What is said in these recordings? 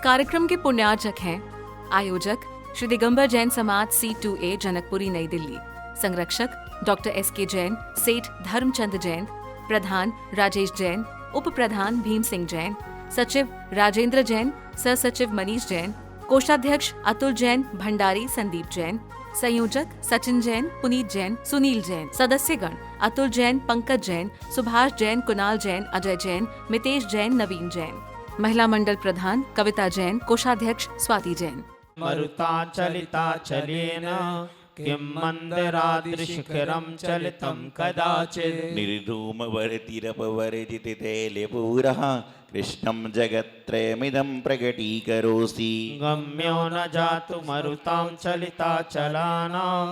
कार्यक्रम के पुण्यार्चक हैं आयोजक श्री दिगंबर जैन समाज C2A जनकपुरी नई दिल्ली, संरक्षक डॉक्टर S.K. जैन, सेठ धर्मचंद जैन, प्रधान राजेश जैन, उप प्रधान भीम सिंह जैन, सचिव राजेंद्र जैन, सह सचिव मनीष जैन, कोषाध्यक्ष अतुल जैन, भंडारी संदीप जैन, संयोजक सचिन जैन, पुनीत जैन, सुनील जैन, सदस्यगण अतुल जैन, पंकज जैन, सुभाष जैन, कुणाल जैन, अजय जैन, मितेश जैन, नवीन जैन, महिला मंडल प्रधान कविता जैन, कोषाध्यक्ष स्वाति जैन। मरुता चलिता चलेन किं मंदिराद्रिशिखरं चलितं कदाचित् निर्धूमवर्तिरपवर्जितैलपूरः कृष्णं जगत्त्रयमिदं प्रकटीकरोसि गम्यो न जातु मरुतां चलिता चलानां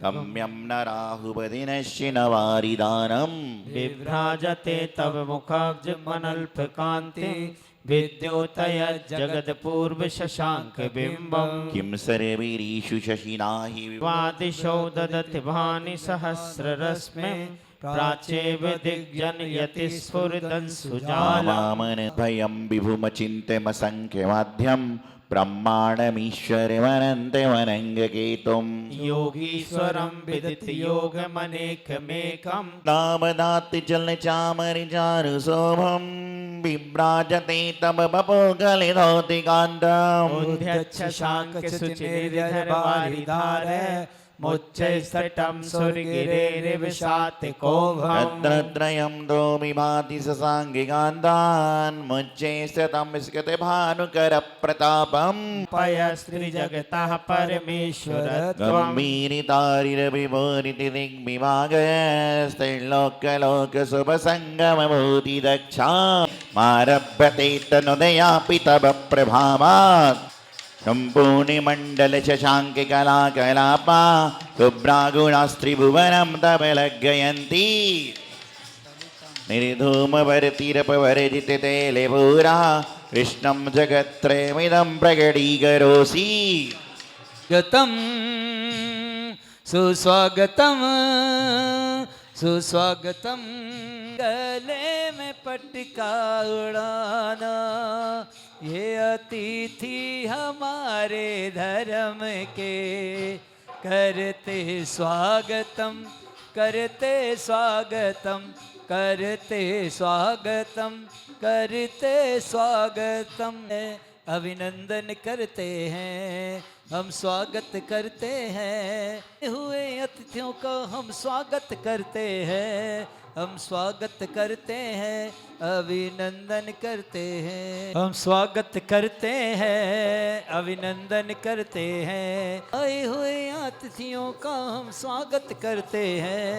गम्यं न राहुपदिनश्य न वारिदानम् विभ्राजते तव मुखाब्जमनल्पकान्ति विद्योतय जगत्पूर्व शशांक बिंबम किं सर्वैरीषु शशिना हि वादिशौ ददति भानि सहस्ररश्मे प्राचेव दिग्जनयति स्फुरदन् सुजाला वामन भयं विभुमचिन्त्यमसङ्ख्यमाध्यं ब्रह्माणमीश्वरमनन्तमनङ्गकेतुम् योगीश्वरं विदित योगमनेकमेकं नामदाति चलचामरिचारुशोभं विभ्राजते तव बपोगलिधौतिकान्तम् उद्यच्छ शांक सुचिनिर्धरवारिधार मुच्चैस्तटं सुरगिरेर्विशातिकोभम् तत्रत्रयं दोमिभाति ससाङ्गिकान्तान् मुच्चैस्ततं स्कतभानुकरप्रतापम् पयस्त्रिजगतः परमेश्वरत्वं गम्भीरितारिरविभूरिति दिग्विभागस्तैलोक्यलोकशुभसङ्गमभूतिदक्षा मारभ्यते तनुदयापि तव प्रभावात् सम्पूर्णिमण्डल शशाङ्ककलाकलापा शुभ्रागुणास्त्रिभुवनं तव लग्गयन्ति निर्धूमवर्तिरपवर्जितैलपूरः कृष्णं जगत्त्रयमिदं प्रकटीकरोसि गतं सुस्वागतं सुस्वागतं गले में पटका उड़ाना ये अतिथि हमारे धर्म के करते स्वागतम करते स्वागतम करते स्वागतम करते स्वागतम अभिनंदन करते हैं हम स्वागत करते हैं हुए अतिथियों का हम स्वागत करते हैं हम स्वागत करते हैं अभिनंदन करते हैं हम स्वागत करते हैं अभिनंदन करते हैं आए हुए अतिथियों का हम स्वागत करते हैं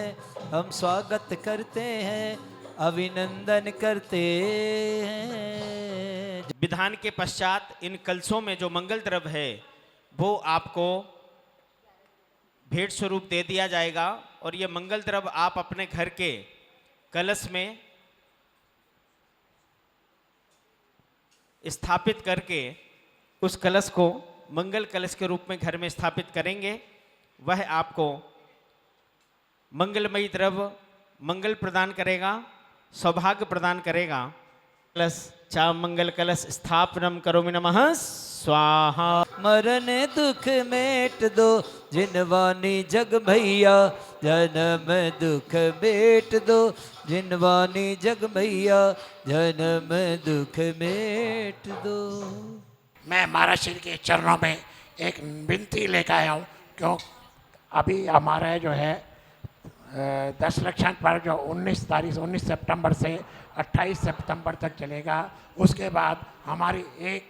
हम स्वागत करते हैं अभिनंदन करते हैं। विधान के पश्चात इन कलशों में जो मंगल द्रव्य है वो आपको भेंट स्वरूप दे दिया जाएगा और ये मंगल द्रव्य आप अपने घर के कलश में स्थापित करके उस कलश को मंगल कलश के रूप में घर में स्थापित करेंगे। वह आपको मंगलमयी द्रव्य मंगल प्रदान करेगा, सौभाग्य प्रदान करेगा। कलश चा मंगल कलश स्थापनम करोमि नमः स्वाहा। मरण दुख मेट दो जिनवानी जग भैया जन्म दुख मेट दो जिनवानी जग भैया जन्म दुख मेट दो। मैं महाराज श्री के चरणों में एक विनती लेकर आया हूँ क्यों अभी हमारा जो है 10 लक्षण पर जो 19 सितंबर से 28 सितंबर तक चलेगा। उसके बाद हमारी 1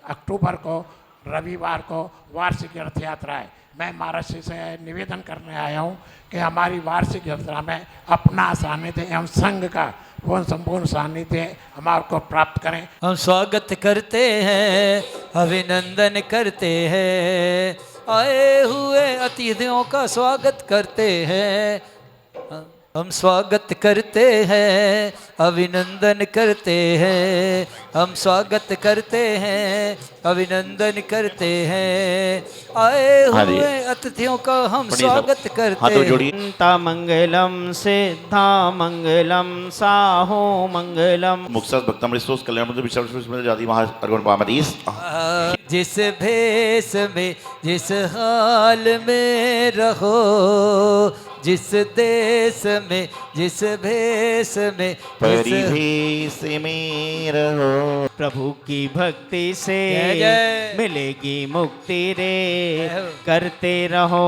अक्टूबर को रविवार को वार्षिक रथ यात्रा है। मैं महाराज श्री से निवेदन करने आया हूँ कि हमारी वार्षिक यात्रा में अपना सानिध्य एवं संघ का पूर्ण संपूर्ण सानिध्य हमारे को प्राप्त करें। हम स्वागत करते हैं अभिनंदन करते हैं आए हुए अतिथियों का स्वागत करते हैं हम स्वागत करते हैं, अभिनंदन करते हैं, हम स्वागत करते हैं, अभिनंदन करते हैं, आए हाँ जी। हुए अतिथियों का हम पढ़िए सब। स्वागत करते हाथों हैं। जोड़िए। ता मंगलम सिद्धा मंगलम साहो मंगलम। मुक्तस भक्तमृत स्तोत्र कल्याण मंत्र विश्व जाति महाअर्गुण पामदीस। जिस भेष में जिस हाल में रहो, जिस देश में जिस भेष में परिवेश में रहो। प्रभु की भक्ति से जय जय। मिलेगी मुक्ति रे, जय हो। करते रहो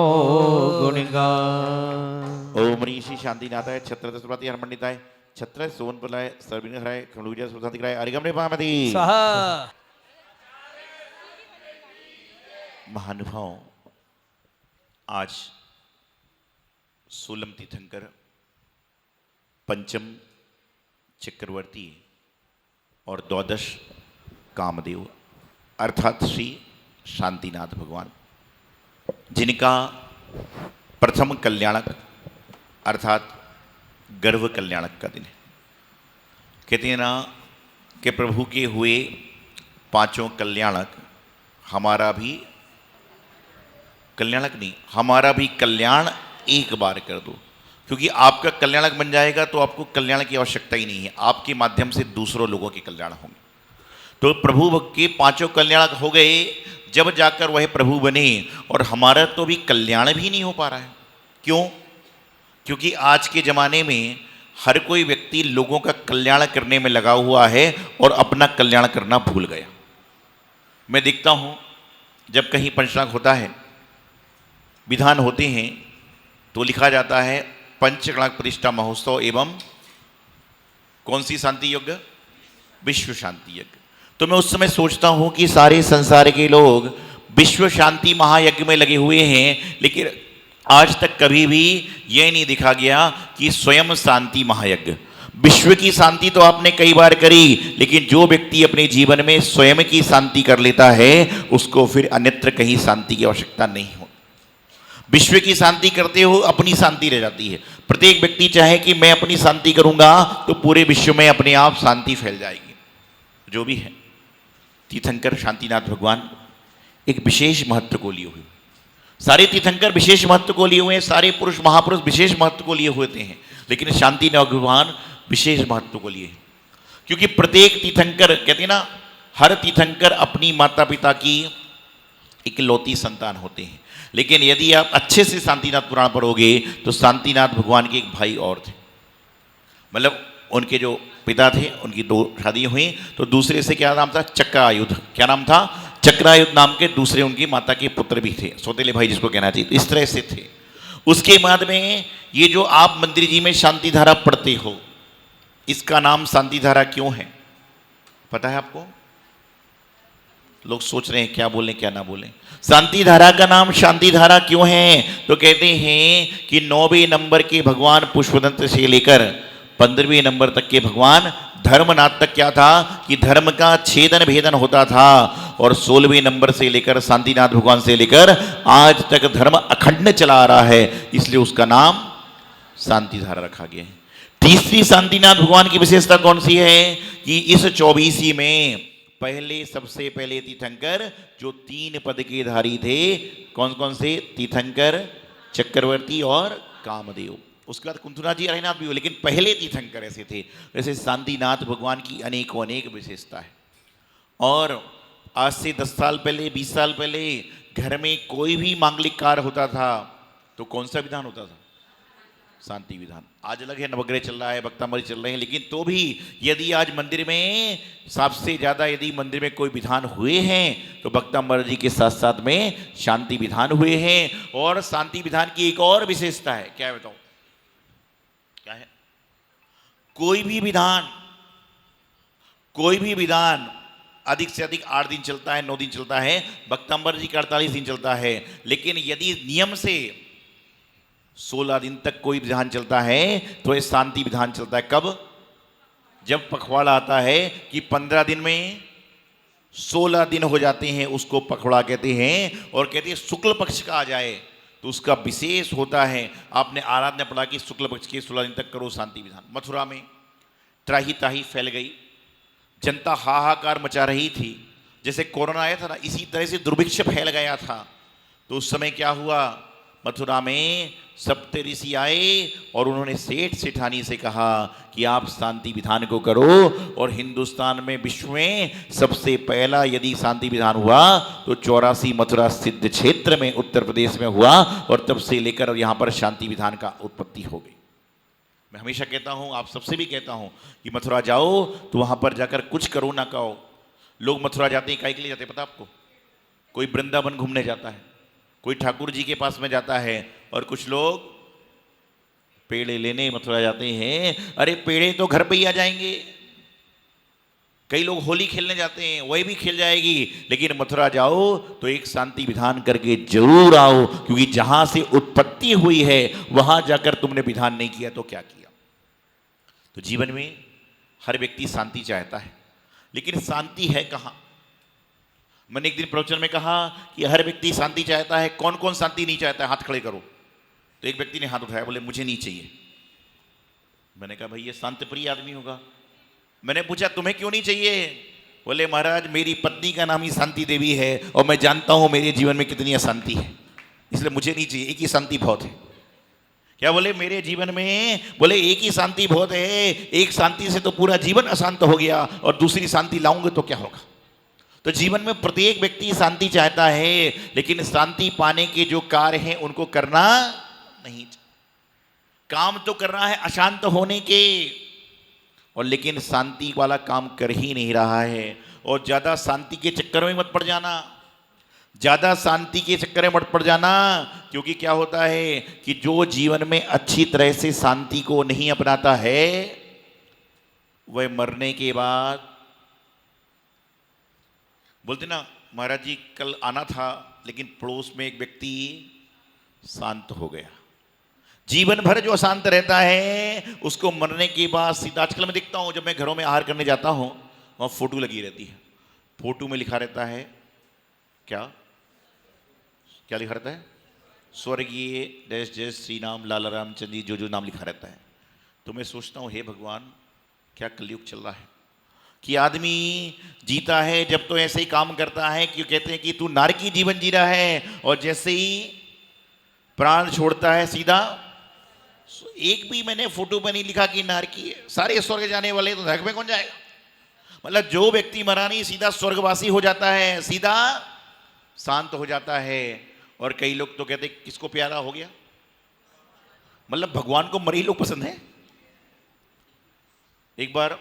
गुणगान। ओम ऋषि शांतिनाथाय छत्र सुप्रति हरमंडिताय छत्र सोनपलाय सर्विन हराय खंडूजा सुप्रतिक्राय अरिगम रे पामदी। स्वाहा। महानुभाव, आज सोलम तीर्थंकर, पंचम चक्रवर्ती और द्वादश कामदेव अर्थात श्री शांतिनाथ भगवान, जिनका प्रथम कल्याणक अर्थात गर्भ कल्याणक का दिन है। कहते हैं ना कि प्रभु के हुए पांचों कल्याणक, हमारा भी कल्याणक नहीं, हमारा भी कल्याण एक बार कर दो, क्योंकि आपका कल्याणक बन जाएगा तो आपको कल्याण की आवश्यकता ही नहीं है, आपके माध्यम से दूसरों लोगों के कल्याण होंगे। तो प्रभु भक्त के पांचों कल्याणक हो गए, जब जाकर वह प्रभु बने, और हमारा तो भी कल्याण भी नहीं हो पा रहा है। क्यों? क्योंकि आज के ज़माने में हर कोई व्यक्ति लोगों का कल्याण करने में लगा हुआ है और अपना कल्याण करना भूल गया। मैं देखता हूँ जब कहीं पंचनाग होता है, विधान होते हैं, तो लिखा जाता है पंचगणक प्रतिष्ठा महोत्सव एवं कौन सी शांति यज्ञ? विश्व शांति यज्ञ। तो मैं उस समय सोचता हूँ कि सारे संसार के लोग विश्व शांति महायज्ञ में लगे हुए हैं, लेकिन आज तक कभी भी यह नहीं दिखा गया कि स्वयं शांति महायज्ञ। विश्व की शांति तो आपने कई बार करी, लेकिन जो व्यक्ति अपने जीवन में स्वयं की शांति कर लेता है, उसको फिर अन्यत्र कहीं शांति की आवश्यकता नहीं होती। विश्व की शांति करते हो अपनी शांति रह जाती है। प्रत्येक व्यक्ति चाहे कि मैं अपनी शांति करूंगा तो पूरे विश्व में अपने आप शांति फैल जाएगी। जो भी है, तीर्थंकर शांतिनाथ भगवान एक विशेष महत्व को लिए हुए, सारे तीर्थंकर विशेष महत्व को लिए हुए हैं, सारे पुरुष महापुरुष विशेष महत्व को लिए हुए हैं, लेकिन शांतिनाथ भगवान विशेष महत्व को लिए हैं। क्योंकि प्रत्येक तीर्थंकर, कहते हैं ना, हर तीर्थंकर अपनी माता पिता की इकलौती संतान होते हैं। लेकिन यदि आप अच्छे से शांतिनाथ पुराण पढ़ोगे तो शांतिनाथ भगवान के एक भाई और थे, मतलब उनके जो पिता थे उनकी दो शादी हुई, तो दूसरे से क्या नाम था? चक्रायुध। क्या नाम था? चक्रायुध नाम के दूसरे उनकी माता के पुत्र भी थे, सौतेले भाई जिसको कहना चाहिए। तो इस तरह से थे। उसके बाद में ये जो आप मंदिर जी में शांति धारा पढ़ते हो, इसका नाम शांति धारा क्यों है पता है आपको? लोग सोच रहे हैं क्या बोलें क्या ना बोलें। शांति धारा का नाम शांति धारा क्यों है? तो कहते हैं कि 9वें नंबर के भगवान पुष्पदंत से लेकर 15वें नंबर तक के भगवान धर्मनाथ तक क्या था कि धर्म का छेदन भेदन होता था, और 16वें नंबर से लेकर शांतिनाथ भगवान से लेकर आज तक धर्म अखंड चला आ रहा है, इसलिए उसका नाम शांति धारा रखा गया है। तीसरी शांतिनाथ भगवान की विशेषता कौन सी है कि इस 24 में पहले सबसे पहले तीर्थंकर जो 3 पद के धारी थे, कौन कौन से? तीर्थंकर, चक्रवर्ती और कामदेव। उसके बाद कुंथुनाथ जी, अरहनाथ भी हुए, लेकिन पहले तीर्थंकर ऐसे थे। वैसे शांतिनाथ भगवान की अनेकों अनेक विशेषता है। और आज से 10 साल पहले, 20 साल पहले घर में कोई भी मांगलिक कार्य होता था तो कौन सा विधान होता था? शांति विधान। आज अलग है, नवग्रह चल रहा है, भक्तामरी चल रहे हैं, लेकिन तो भी यदि आज मंदिर में सबसे ज्यादा यदि मंदिर में कोई विधान हुए हैं तो भक्तामरी जी के साथ साथ में शांति विधान हुए हैं। और शांति विधान की एक और विशेषता है, क्या है बताओ? क्या है? कोई भी विधान अधिक से अधिक 8 दिन चलता है, 9 दिन चलता है। भक्तामरी जी का 48 दिन चलता है, लेकिन यदि नियम से 16 दिन तक कोई विधान चलता है तो ये शांति विधान चलता है। कब? जब पखवाड़ा आता है कि 15 दिन में 16 दिन हो जाते हैं, उसको पखवाड़ा कहते हैं। और कहते हैं शुक्ल पक्ष का आ जाए तो उसका विशेष होता है, आपने आराधना पढ़ा कि शुक्ल पक्ष के 16 दिन तक करो शांति विधान। मथुरा में त्राही ताही फैल गई, जनता हाहाकार मचा रही थी, जैसे कोरोना आया था ना, इसी तरह से दुर्भिक्ष फैल गया था। तो उस समय क्या हुआ, मथुरा में सप्त ऋषि आए और उन्होंने सेठ सेठानी से कहा कि आप शांति विधान को करो। और हिंदुस्तान में, विश्व में सबसे पहला यदि शांति विधान हुआ तो 84 मथुरा सिद्ध क्षेत्र में उत्तर प्रदेश में हुआ, और तब से लेकर यहाँ पर शांति विधान का उत्पत्ति हो गई। मैं हमेशा कहता हूँ, आप सबसे भी कहता हूँ कि मथुरा जाओ तो वहाँ पर जाकर कुछ करो ना कहो। लोग मथुरा जाते हैं काहे के लिए जाते हैं पता आपको? कोई वृंदावन घूमने जाता है, कोई ठाकुर जी के पास में जाता है, और कुछ लोग पेड़े लेने मथुरा जाते हैं। अरे पेड़े तो घर पे ही आ जाएंगे। कई लोग होली खेलने जाते हैं, वही भी खेल जाएगी, लेकिन मथुरा जाओ तो एक शांति विधान करके जरूर आओ, क्योंकि जहां से उत्पत्ति हुई है वहां जाकर तुमने विधान नहीं किया तो क्या किया। तो जीवन में हर व्यक्ति शांति चाहता है, लेकिन शांति है कहां? मैंने एक दिन प्रवचन में कहा कि हर व्यक्ति शांति चाहता है, कौन कौन शांति नहीं चाहता है, हाथ खड़े करो। तो एक व्यक्ति ने हाथ उठाया, बोले मुझे नहीं चाहिए। मैंने कहा भाई ये शांत प्रिय आदमी होगा। मैंने पूछा तुम्हें क्यों नहीं चाहिए? बोले महाराज मेरी पत्नी का नाम ही शांति देवी है, और मैं जानता हूं मेरे जीवन में कितनी अशांति है, इसलिए मुझे नहीं चाहिए, एक ही शांति बहुत है। क्या बोले? मेरे जीवन में बोले एक ही शांति बहुत है, एक शांति से तो पूरा जीवन अशांत हो गया, और दूसरी शांति लाऊंगे तो क्या होगा। तो जीवन में प्रत्येक व्यक्ति शांति चाहता है, लेकिन शांति पाने के जो कार्य हैं उनको करना नहीं। काम तो करना है अशांत होने के, और लेकिन शांति वाला काम कर ही नहीं रहा है। और ज्यादा शांति के चक्कर में मत पड़ जाना, ज्यादा शांति के चक्कर में मत पड़ जाना, क्योंकि क्या होता है कि जो जीवन में अच्छी तरह से शांति को नहीं अपनाता है वह मरने के बाद बोलते ना, महाराज जी कल आना था लेकिन पड़ोस में एक व्यक्ति शांत हो गया। जीवन भर जो अशांत रहता है उसको मरने के बाद सीधा, आजकल मैं देखता हूं जब मैं घरों में आहार करने जाता हूं वहां फोटो लगी रहती है, फोटो में लिखा रहता है क्या क्या लिखा रहता है? स्वर्गीय जय जय श्री राम लाला रामचंद्र जी, जो नाम लिखा रहता है। तो मैं सोचता हूं हे भगवान क्या कलयुग चल रहा है कि आदमी जीता है जब तो ऐसे ही काम करता है, क्यों कहते हैं कि तू नारकी जीवन जी रहा है, और जैसे ही प्राण छोड़ता है सीधा, एक भी मैंने फोटो पे नहीं लिखा कि नारकी है। सारे स्वर्ग जाने वाले, तो नरक में कौन जाएगा? मतलब जो व्यक्ति मरा नहीं सीधा स्वर्गवासी हो जाता है, सीधा शांत हो जाता है। और कई लोग तो कहते किसको प्यारा हो गया, मतलब भगवान को मरे ही लोग पसंद है। एक बार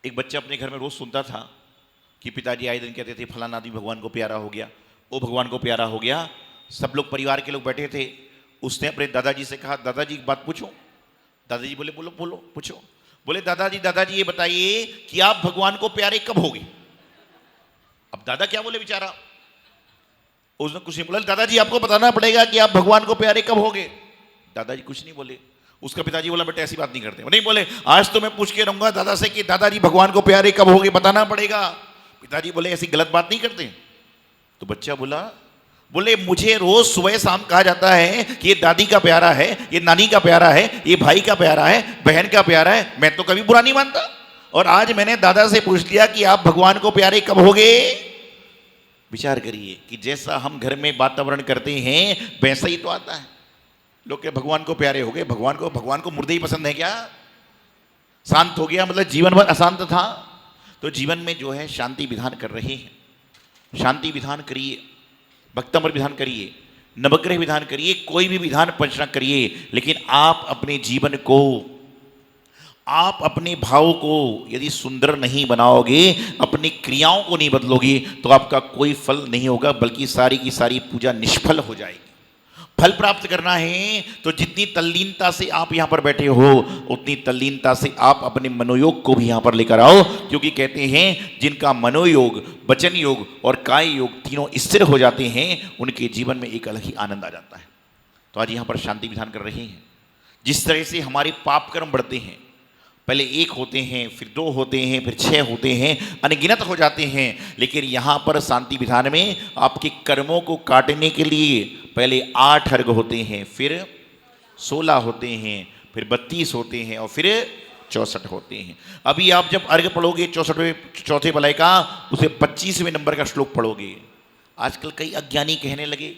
एक बच्चा अपने घर में रोज सुनता था कि पिताजी आए दिन कहते थे फलाना आदमी भगवान को प्यारा हो गया, वो भगवान को प्यारा हो गया। सब लोग परिवार के लोग बैठे थे, उसने अपने दादाजी से कहा दादाजी एक बात पूछूं? दादाजी बोले बोलो बोलो पूछो। बोले दादाजी ये बताइए कि आप भगवान को प्यारे कब होगे? अब दादा क्या बोले बेचारा, उसने कुछ नहीं बोला। दादाजी आपको बताना पड़ेगा कि आप भगवान को प्यारे कब होगे। दादाजी कुछ नहीं बोले। उसका पिताजी बोला बेटा ऐसी बात नहीं करते। नहीं बोले आज तो मैं पूछ के रहूंगा दादा से कि दादाजी भगवान को प्यारे कब होगे, बताना पड़ेगा। पिताजी बोले ऐसी गलत बात नहीं करते। तो बच्चा बोले मुझे रोज सुबह शाम कहा जाता है कि ये दादी का प्यारा है, ये नानी का प्यारा है, ये भाई का प्यारा है, बहन का प्यारा है, मैं तो कभी बुरा नहीं मानता। और आज मैंने दादा से पूछ लिया कि आप भगवान को प्यारे कब होगे। विचार करिए कि जैसा हम घर में वातावरण करते हैं वैसा ही तो आता है। लोग के भगवान को प्यारे हो गए, भगवान को मुर्दे ही पसंद है क्या? शांत हो गया मतलब जीवन भर अशांत था। तो जीवन में जो है शांति विधान कर रहे हैं, शांति विधान करिए, भक्तमर विधान करिए, नवग्रह विधान करिए, कोई भी विधान पंचना करिए, लेकिन आप अपने जीवन को, आप अपने भाव को यदि सुंदर नहीं बनाओगे, अपनी क्रियाओं को नहीं बदलोगे, तो आपका कोई फल नहीं होगा, बल्कि सारी की सारी पूजा निष्फल हो जाएगी। फल प्राप्त करना है तो जितनी तल्लीनता से आप यहाँ पर बैठे हो उतनी तल्लीनता से आप अपने मनोयोग को भी यहाँ पर लेकर आओ, क्योंकि कहते हैं जिनका मनोयोग, वचन योग और काय योग तीनों स्थिर हो जाते हैं उनके जीवन में एक अलग ही आनंद आ जाता है। तो आज यहाँ पर शांति विधान कर रहे हैं। जिस तरह से हमारे पाप कर्म बढ़ते हैं, पहले 1 होते हैं, फिर 2 होते हैं, फिर 6 होते हैं, अनगिनत हो जाते हैं। लेकिन यहाँ पर शांति विधान में आपके कर्मों को काटने के लिए पहले 8 अर्घ होते हैं, फिर 16 होते हैं, फिर 32 होते हैं और फिर 64 होते हैं। अभी आप जब अर्घ पढ़ोगे 64वें चौथे बलय का, उसे 25वें नंबर का श्लोक पढ़ोगे। आजकल कई अज्ञानी कहने लगे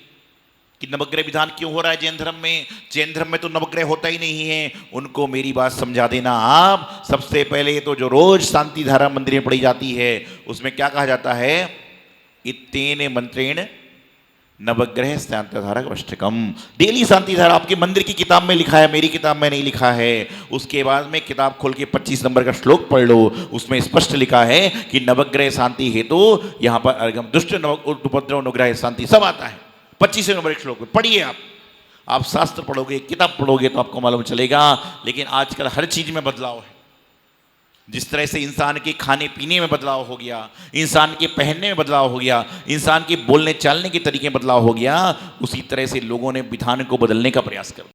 कि नवग्रह विधान क्यों हो रहा है जैन धर्म में, जैन धर्म में तो नवग्रह होता ही नहीं है। उनको मेरी बात समझा देना आप। सबसे पहले तो जो रोज शांति धारा मंदिर में पढ़ी जाती है, उसमें क्या कहा जाता है, इत्तेन मंत्रेण नवग्रह शांति धारा अष्टकम। डेली शांति धारा आपके मंदिर की किताब में लिखा है, मेरी किताब में नहीं लिखा है। उसके बाद में किताब खोल के 25 नंबर का श्लोक पढ़ लो, उसमें स्पष्ट लिखा है कि नवग्रह शांति हेतु यहाँ पर अर्घम दुष्ट उपद्रव अनुग्रह शांति सब आता है। 25 नंबर एक श्लोक में पढ़िए आप शास्त्र पढ़ोगे, किताब पढ़ोगे तो आपको मालूम चलेगा। लेकिन आजकल हर चीज में बदलाव है। जिस तरह से इंसान के खाने पीने में बदलाव हो गया, इंसान के पहनने में बदलाव हो गया, इंसान के बोलने चालने के तरीके में बदलाव हो गया, उसी तरह से लोगों ने विधान को बदलने का प्रयास किया।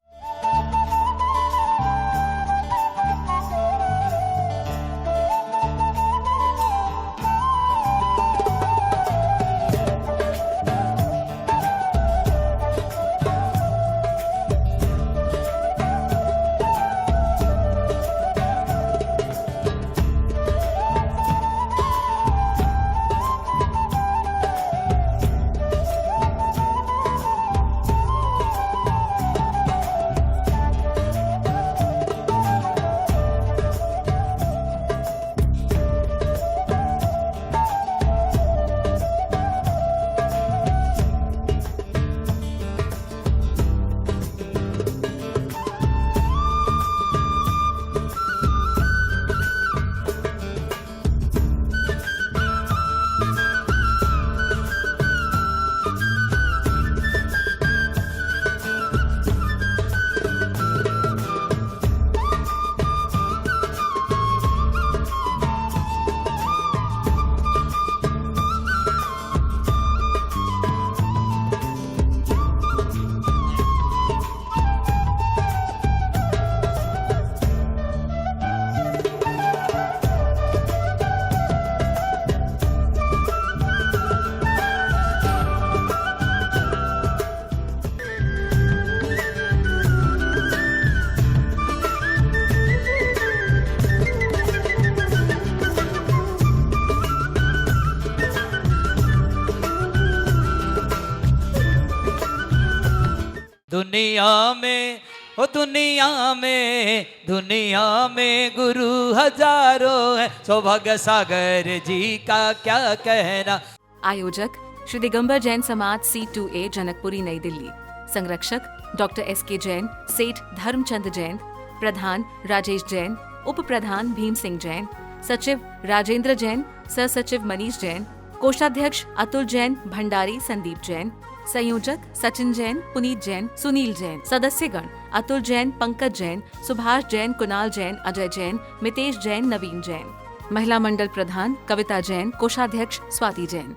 दुनिया में गुरु हजारों है, सौभाग्य सागर जी का क्या कहना। आयोजक श्री दिगंबर जैन समाज C2A जनकपुरी नई दिल्ली। संरक्षक डॉक्टर SK जैन, सेठ धर्मचंद जैन, प्रधान राजेश जैन, उप प्रधान भीम सिंह जैन, सचिव राजेंद्र जैन, सह सचिव मनीष जैन, कोषाध्यक्ष अतुल जैन, भंडारी संदीप जैन, संयोजक सचिन जैन, पुनीत जैन, सुनील जैन, सदस्यगण अतुल जैन, पंकज जैन, सुभाष जैन, कुणाल जैन, अजय जैन, मितेश जैन, नवीन जैन। महिला मंडल प्रधान कविता जैन, कोषाध्यक्ष स्वाति जैन।